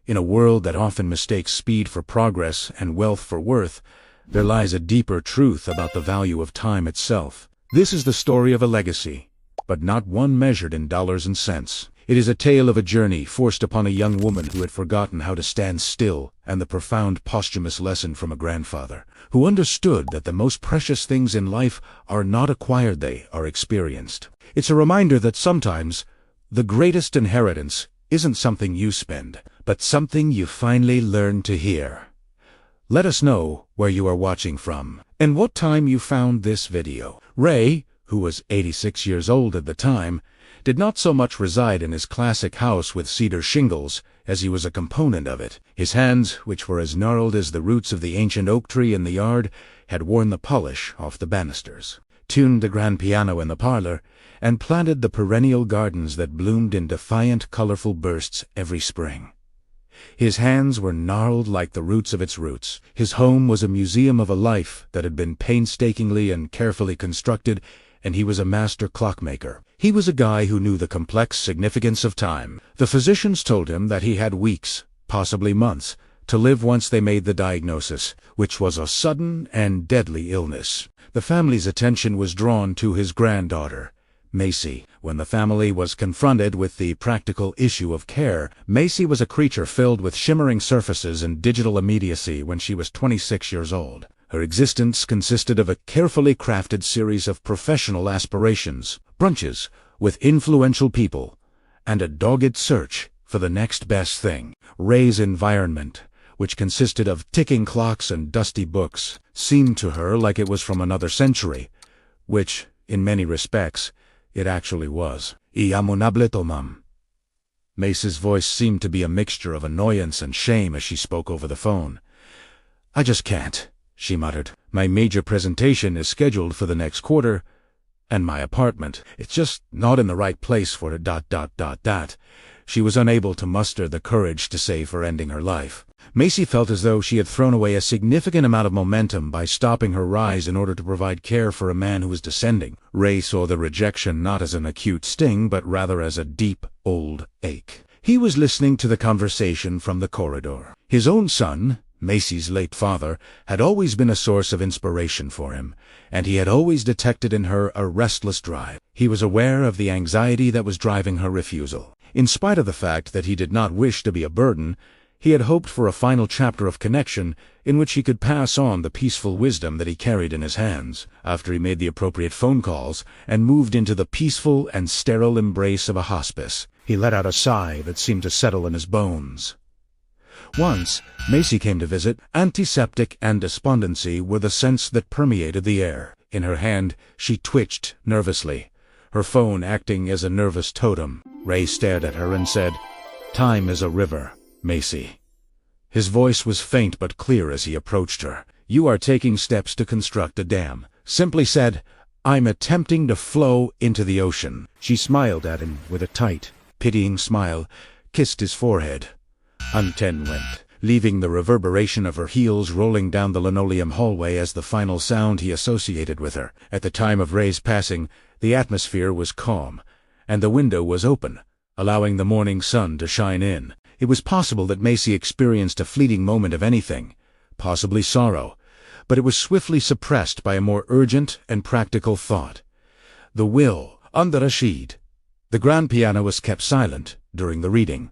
In a world that often mistakes speed for progress and wealth for worth, there lies a deeper truth about the value of time itself. This is the story of a legacy, but not one measured in dollars and cents. It is a tale of a journey forced upon a young woman who had forgotten how to stand still, and the profound posthumous lesson from a grandfather who understood that the most precious things in life are not acquired, they are experienced. It's a reminder that sometimes the greatest inheritance isn't something you spend, but something you finally learn to hear. Let us know where you are watching from and what time you found this video. Ray, who was 86 years old at the time, did not so much reside in his classic house with cedar shingles as he was a component of it. His hands, which were as gnarled as the roots of the ancient oak tree in the yard, had worn the polish off the banisters, tuned the grand piano in the parlor, and planted the perennial gardens that bloomed in defiant, colorful bursts every spring. His hands were gnarled like the roots of its roots. His home was a museum of a life that had been painstakingly and carefully constructed, and he was a master clockmaker. He was a guy who knew the complex significance of time. The physicians told him that he had weeks, possibly months, to live once they made the diagnosis, which was a sudden and deadly illness. The family's attention was drawn to his granddaughter, Macy. When the family was confronted with the practical issue of care, Macy was a creature filled with shimmering surfaces and digital immediacy when she was 26 years old. Her existence consisted of a carefully crafted series of professional aspirations, brunches with influential people, and a dogged search for the next best thing. Ray's environment, which consisted of ticking clocks and dusty books, seemed to her like it was from another century, which, in many respects, it actually was. "Y amo no hablo, ma'am." Macy's voice seemed to be a mixture of annoyance and shame as she spoke over the phone. "I just can't," she muttered. "My major presentation is scheduled for the next quarter, and my apartment, it's just not in the right place for it. She was unable to muster the courage to say for ending her life. Macy felt as though she had thrown away a significant amount of momentum by stopping her rise in order to provide care for a man who was descending. Ray saw the rejection not as an acute sting, but rather as a deep, old ache. He was listening to the conversation from the corridor. His own son, Macy's late father, had always been a source of inspiration for him, and he had always detected in her a restless drive. He was aware of the anxiety that was driving her refusal. In spite of the fact that he did not wish to be a burden, he had hoped for a final chapter of connection in which he could pass on the peaceful wisdom that he carried in his hands. After he made the appropriate phone calls and moved into the peaceful and sterile embrace of a hospice, he let out a sigh that seemed to settle in his bones. Once, Macy came to visit. Antiseptic and despondency were the scents that permeated the air. In her hand, she twitched nervously, her phone acting as a nervous totem. Ray stared at her and said, "Time is a river, Macy." His voice was faint but clear as he approached her. "You are taking steps to construct a dam." Simply said, "I'm attempting to flow into the ocean." She smiled at him with a tight, pitying smile, kissed his forehead. Unten went, leaving the reverberation of her heels rolling down the linoleum hallway as the final sound he associated with her. At the time of Ray's passing, the atmosphere was calm, and the window was open, allowing the morning sun to shine in. It was possible that Macy experienced a fleeting moment of anything, possibly sorrow, but it was swiftly suppressed by a more urgent and practical thought. The will, under Rashid. The grand piano was kept silent during the reading,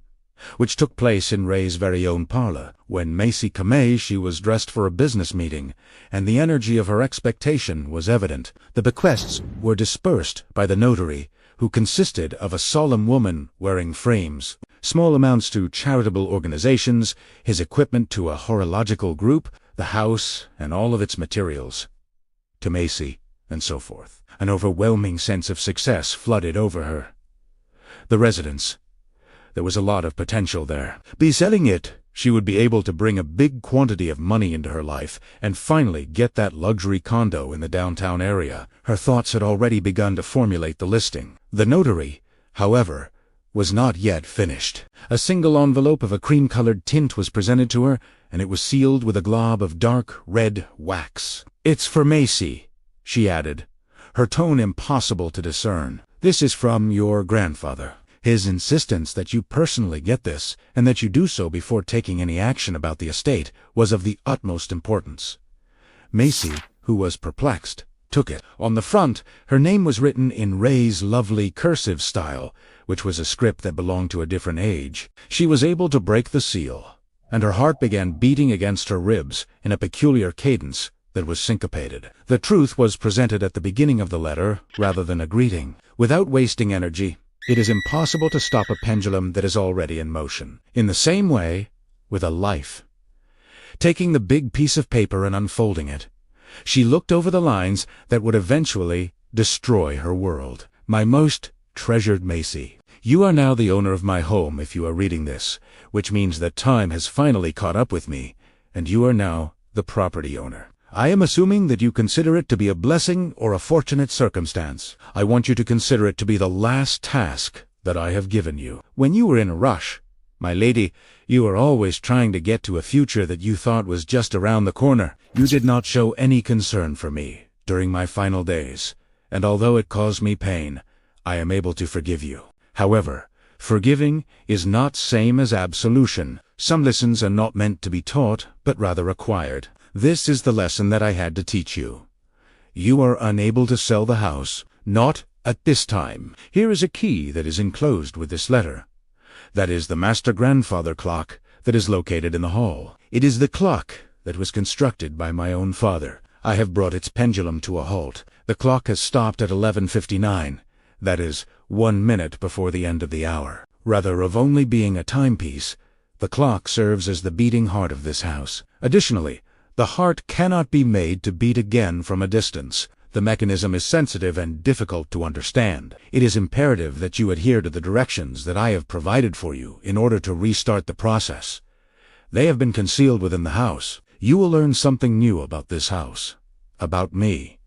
which took place in Ray's very own parlor. When Macy came, she was dressed for a business meeting, and the energy of her expectation was evident. The bequests were dispersed by the notary, who consisted of a solemn woman wearing frames, small amounts to charitable organizations, his equipment to a horological group, the house and all of its materials to Macy, and so forth. An overwhelming sense of success flooded over her. The residence. There was a lot of potential there. By selling it, she would be able to bring a big quantity of money into her life and finally get that luxury condo in the downtown area. Her thoughts had already begun to formulate the listing. The notary, however, was not yet finished. A single envelope of a cream-colored tint was presented to her, and it was sealed with a glob of dark red wax. "It's for Macy," she added, her tone impossible to discern. "This is from your grandfather." His insistence that you personally get this, and that you do so before taking any action about the estate, was of the utmost importance. Macy, who was perplexed, took it. On the front, her name was written in Ray's lovely cursive style, which was a script that belonged to a different age. She was able to break the seal, and her heart began beating against her ribs in a peculiar cadence that was syncopated. The truth was presented at the beginning of the letter, rather than a greeting. Without wasting energy, it is impossible to stop a pendulum that is already in motion. In the same way, with a life. Taking the big piece of paper and unfolding it, she looked over the lines that would eventually destroy her world. My most treasured Macy, you are now the owner of my home if you are reading this, which means that time has finally caught up with me, and you are now the property owner. I am assuming that you consider it to be a blessing or a fortunate circumstance. I want you to consider it to be the last task that I have given you. When you were in a rush, my lady, you were always trying to get to a future that you thought was just around the corner. You did not show any concern for me during my final days, and although it caused me pain, I am able to forgive you. However, forgiving is not same as absolution. Some lessons are not meant to be taught, but rather acquired. This is the lesson that I had to teach you. You are unable to sell the house, not at this time. Here is a key that is enclosed with this letter. That is the master grandfather clock that is located in the hall. It is the clock that was constructed by my own father. I have brought its pendulum to a halt. The clock has stopped at 11:59. That is 1 minute before the end of the hour. Rather of only being a timepiece, the clock serves as the beating heart of this house. Additionally, the heart cannot be made to beat again from a distance. The mechanism is sensitive and difficult to understand. It is imperative that you adhere to the directions that I have provided for you in order to restart the process. They have been concealed within the house. You will learn something new about this house, about me,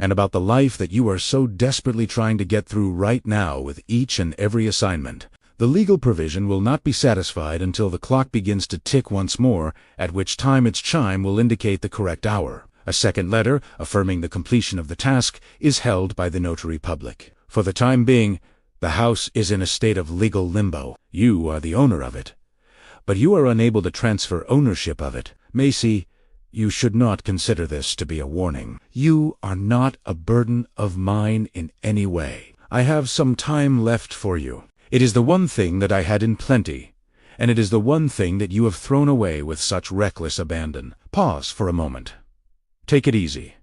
and about the life that you are so desperately trying to get through right now with each and every assignment. The legal provision will not be satisfied until the clock begins to tick once more, at which time its chime will indicate the correct hour. A second letter, affirming the completion of the task, is held by the notary public. For the time being, the house is in a state of legal limbo. You are the owner of it, but you are unable to transfer ownership of it. Macy, you should not consider this to be a warning. You are not a burden of mine in any way. I have some time left for you. It is the one thing that I had in plenty, and it is the one thing that you have thrown away with such reckless abandon. Pause for a moment. Take it easy.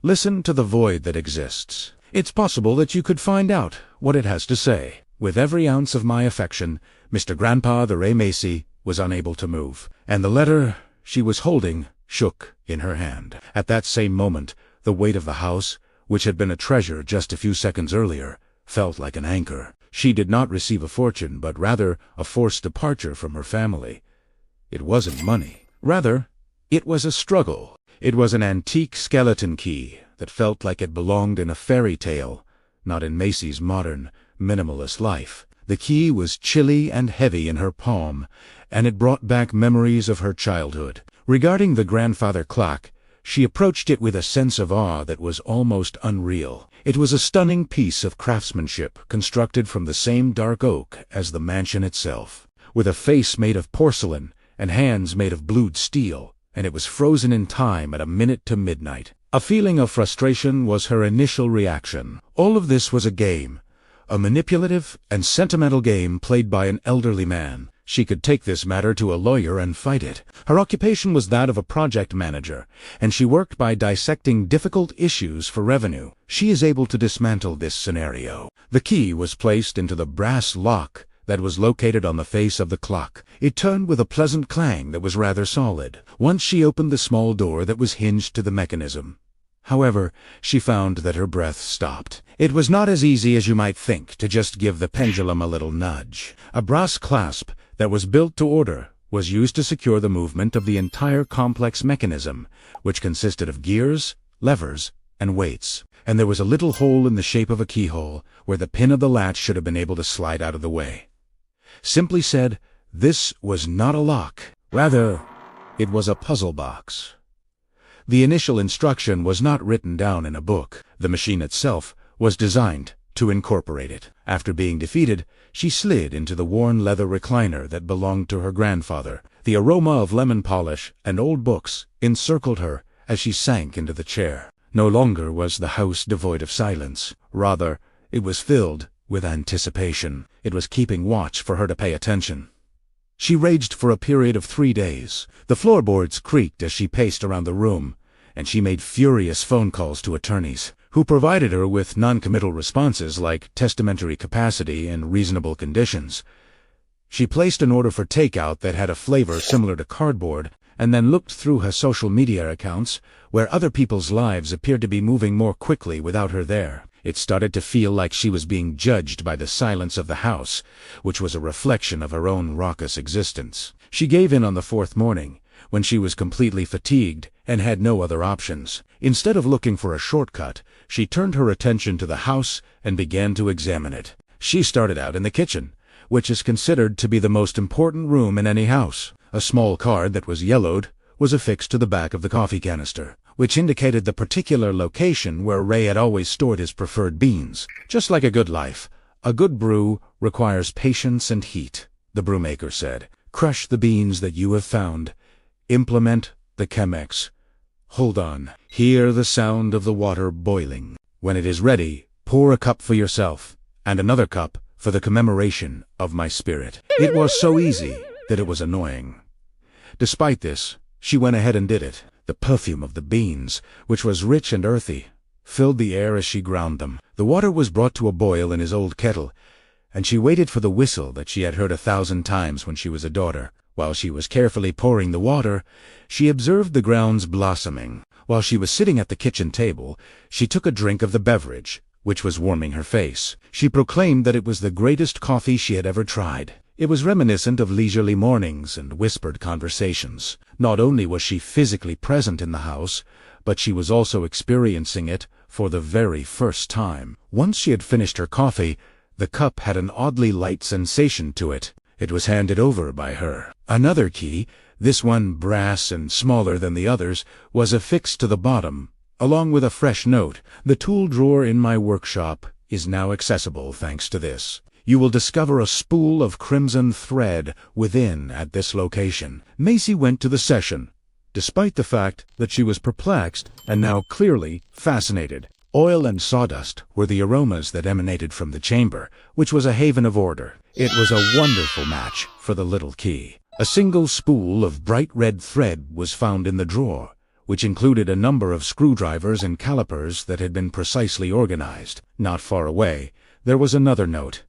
Listen to the void that exists. It's possible that you could find out what it has to say. With every ounce of my affection, Mr. Grandpa the Ray Macy was unable to move, and the letter she was holding shook in her hand. At that same moment, the weight of the house, which had been a treasure just a few seconds earlier, felt like an anchor. She did not receive a fortune, but rather a forced departure from her family. It wasn't money. Rather, it was a struggle. It was an antique skeleton key that felt like it belonged in a fairy tale, not in Macy's modern, minimalist life. The key was chilly and heavy in her palm, and it brought back memories of her childhood. Regarding the grandfather clock, she approached it with a sense of awe that was almost unreal. It was a stunning piece of craftsmanship, constructed from the same dark oak as the mansion itself, with a face made of porcelain and hands made of blued steel, and it was frozen in time at a minute to midnight. A feeling of frustration was her initial reaction. All of this was a game, a manipulative and sentimental game played by an elderly man. She could take this matter to a lawyer and fight it. Her occupation was that of a project manager, and she worked by dissecting difficult issues for revenue. She is able to dismantle this scenario. The key was placed into the brass lock that was located on the face of the clock. It turned with a pleasant clang that was rather solid. Once she opened the small door that was hinged to the mechanism. However, she found that her breath stopped. It was not as easy as you might think to just give the pendulum a little nudge. A brass clasp that was built to order was used to secure the movement of the entire complex mechanism, which consisted of gears, levers, and weights. And there was a little hole in the shape of a keyhole where the pin of the latch should have been able to slide out of the way. Simply said, this was not a lock. Rather, it was a puzzle box. The initial instruction was not written down in a book. The machine itself was designed to incorporate it. After being defeated, she slid into the worn leather recliner that belonged to her grandfather. The aroma of lemon polish and old books encircled her as she sank into the chair. No longer was the house devoid of silence. Rather, it was filled with anticipation. It was keeping watch for her to pay attention. She raged for a period of 3 days. The floorboards creaked as she paced around the room, and she made furious phone calls to attorneys, who provided her with non-committal responses like testamentary capacity and reasonable conditions. She placed an order for takeout that had a flavor similar to cardboard, and then looked through her social media accounts, where other people's lives appeared to be moving more quickly without her there. It started to feel like she was being judged by the silence of the house, which was a reflection of her own raucous existence. She gave in on the 4th morning, when she was completely fatigued and had no other options. Instead of looking for a shortcut, she turned her attention to the house and began to examine it. She started out in the kitchen, which is considered to be the most important room in any house. A small card that was yellowed was affixed to the back of the coffee canister, which indicated the particular location where Ray had always stored his preferred beans. Just like a good life, a good brew requires patience and heat, the brewmaker said. Crush the beans that you have found. Implement the Chemex. Hold on. Hear the sound of the water boiling. When it is ready, pour a cup for yourself, and another cup for the commemoration of my spirit. It was so easy that it was annoying. Despite this, she went ahead and did it. The perfume of the beans, which was rich and earthy, filled the air as she ground them. The water was brought to a boil in his old kettle, and she waited for the whistle that she had heard 1,000 times when she was a daughter. While she was carefully pouring the water, she observed the grounds blossoming. While she was sitting at the kitchen table, she took a drink of the beverage, which was warming her face. She proclaimed that it was the greatest coffee she had ever tried. It was reminiscent of leisurely mornings and whispered conversations. Not only was she physically present in the house, but she was also experiencing it for the very first time. Once she had finished her coffee, the cup had an oddly light sensation to it. It was handed over by her. Another key, this one brass and smaller than the others, was affixed to the bottom, along with a fresh note. The tool drawer in my workshop is now accessible thanks to this. You will discover a spool of crimson thread within at this location. Macy went to the session, despite the fact that she was perplexed and now clearly fascinated. Oil and sawdust were the aromas that emanated from the chamber, which was a haven of order. It was a wonderful match for the little key. A single spool of bright red thread was found in the drawer, which included a number of screwdrivers and calipers that had been precisely organized. Not far away, there was another note.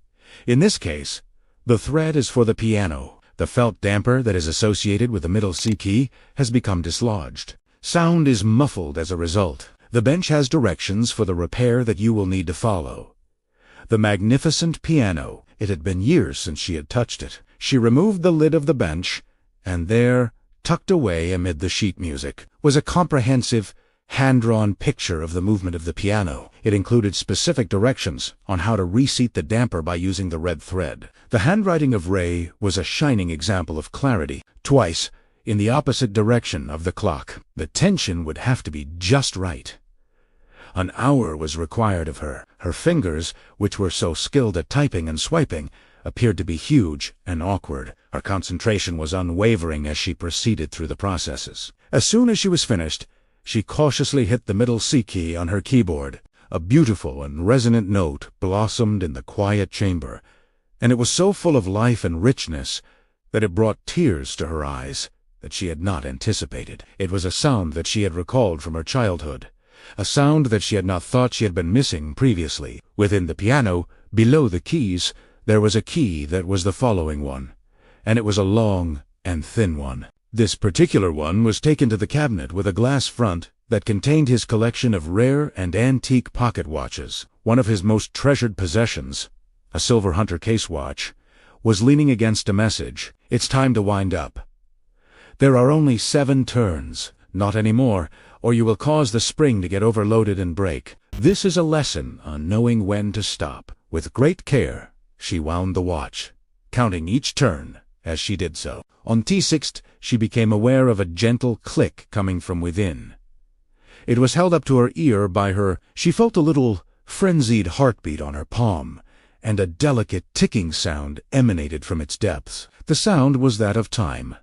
In this case, the thread is for the piano. The felt damper that is associated with the middle C key has become dislodged. Sound is muffled as a result. The bench has directions for the repair that you will need to follow. The magnificent piano. It had been years since she had touched it. She removed the lid of the bench, and there, tucked away amid the sheet music, was a comprehensive, hand-drawn picture of the movement of the piano. It included specific directions on how to reseat the damper by using the red thread. The handwriting of Ray was a shining example of clarity. Twice, in the opposite direction of the clock. The tension would have to be just right. An hour was required of her. Her fingers, which were so skilled at typing and swiping, appeared to be huge and awkward. Her concentration was unwavering as she proceeded through the processes. As soon as she was finished, she cautiously hit the middle C key on her keyboard. A beautiful and resonant note blossomed in the quiet chamber, and it was so full of life and richness that it brought tears to her eyes that she had not anticipated. It was a sound that she had recalled from her childhood, a sound that she had not thought she had been missing previously. Within the piano, below the keys, there was a key that was the following one, and it was a long and thin one. This particular one was taken to the cabinet with a glass front that contained his collection of rare and antique pocket watches. One of his most treasured possessions, a silver Hunter case watch, was leaning against a message. It's time to wind up. There are only 7 turns, not any more, or you will cause the spring to get overloaded and break. This is a lesson on knowing when to stop. With great care, she wound the watch, counting each turn as she did so. On T6, she became aware of a gentle click coming from within. It was held up to her ear by her. She felt a little frenzied heartbeat on her palm, and a delicate ticking sound emanated from its depths. The sound was that of time,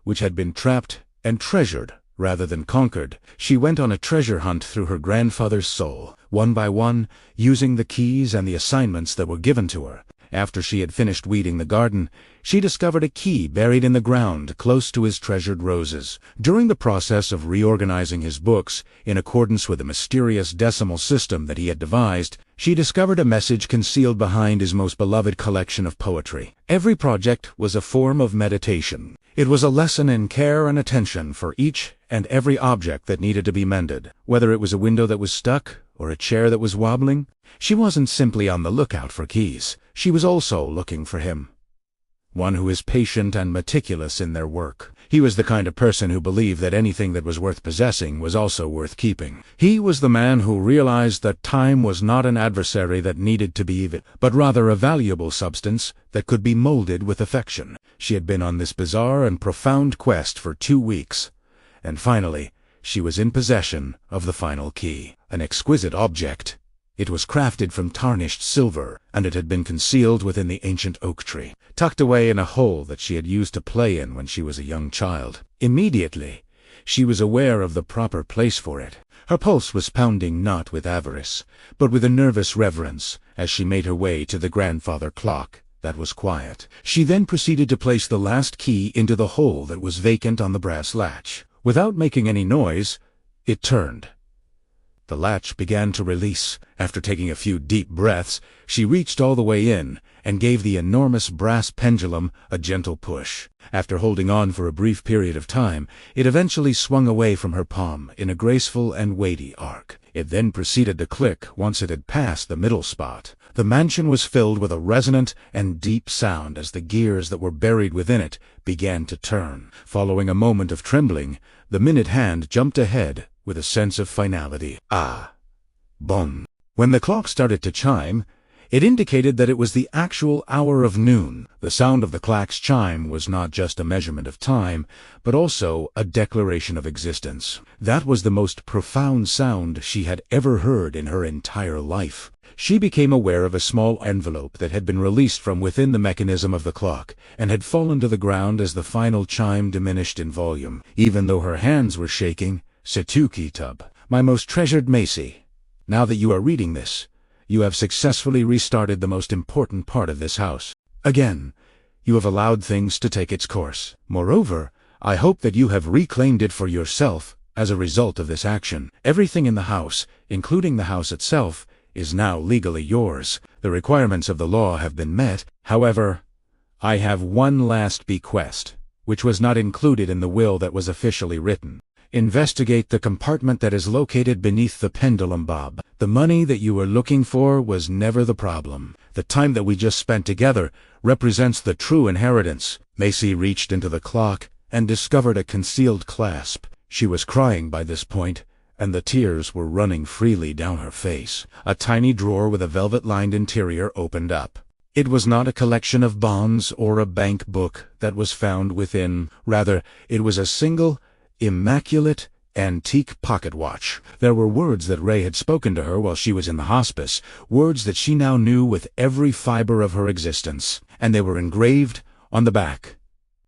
which had been trapped and treasured rather than conquered. She went on a treasure hunt through her grandfather's soul, one by one, using the keys and the assignments that were given to her. After she had finished weeding the garden, she discovered a key buried in the ground close to his treasured roses. During the process of reorganizing his books, in accordance with a mysterious decimal system that he had devised, she discovered a message concealed behind his most beloved collection of poetry. Every project was a form of meditation. It was a lesson in care and attention for each and every object that needed to be mended. Whether it was a window that was stuck or a chair that was wobbling, she wasn't simply on the lookout for keys. She was also looking for him. One who is patient and meticulous in their work. He was the kind of person who believed that anything that was worth possessing was also worth keeping. He was the man who realized that time was not an adversary that needed to be evaded, but rather a valuable substance that could be molded with affection. She had been on this bizarre and profound quest for 2 weeks, and finally, she was in possession of the final key. An exquisite object. It was crafted from tarnished silver, and it had been concealed within the ancient oak tree, tucked away in a hole that she had used to play in when she was a young child. Immediately, she was aware of the proper place for it. Her pulse was pounding not with avarice, but with a nervous reverence as she made her way to the grandfather clock that was quiet. She then proceeded to place the last key into the hole that was vacant on the brass latch. Without making any noise, it turned. The latch began to release. After taking a few deep breaths, she reached all the way in and gave the enormous brass pendulum a gentle push. After holding on for a brief period of time, it eventually swung away from her palm in a graceful and weighty arc. It then proceeded to click once it had passed the middle spot. The mansion was filled with a resonant and deep sound as the gears that were buried within it began to turn. Following a moment of trembling, the minute hand jumped ahead with a sense of finality. Ah, bon. When the clock started to chime, it indicated that it was the actual hour of noon. The sound of the clock's chime was not just a measurement of time, but also a declaration of existence. That was the most profound sound she had ever heard in her entire life. She became aware of a small envelope that had been released from within the mechanism of the clock, and had fallen to the ground as the final chime diminished in volume. Even though her hands were shaking, Setuki Tub, my most treasured Macy, now that you are reading this, you have successfully restarted the most important part of this house. Again, you have allowed things to take its course. Moreover, I hope that you have reclaimed it for yourself as a result of this action. Everything in the house, including the house itself, is now legally yours. The requirements of the law have been met. However, I have one last bequest, which was not included in the will that was officially written. Investigate the compartment that is located beneath the pendulum bob. The money that you were looking for was never the problem. The time that we just spent together represents the true inheritance. Macy reached into the clock and discovered a concealed clasp. She was crying by this point, and the tears were running freely down her face. A tiny drawer with a velvet-lined interior opened up. It was not a collection of bonds or a bank book that was found within. Rather, it was a single, immaculate, antique pocket watch. There were words that Ray had spoken to her while she was in the hospice, words that she now knew with every fiber of her existence, and they were engraved on the back.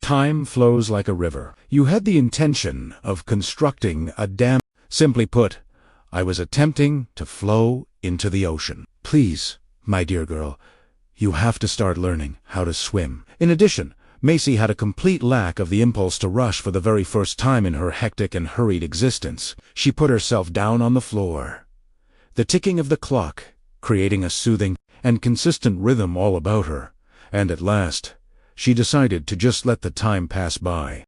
Time flows like a river. You had the intention of constructing a dam. Simply put, I was attempting to flow into the ocean. Please, my dear girl, you have to start learning how to swim. In addition, Macy had a complete lack of the impulse to rush for the very first time in her hectic and hurried existence. She put herself down on the floor. The ticking of the clock, creating a soothing and consistent rhythm all about her, and at last, she decided to just let the time pass by.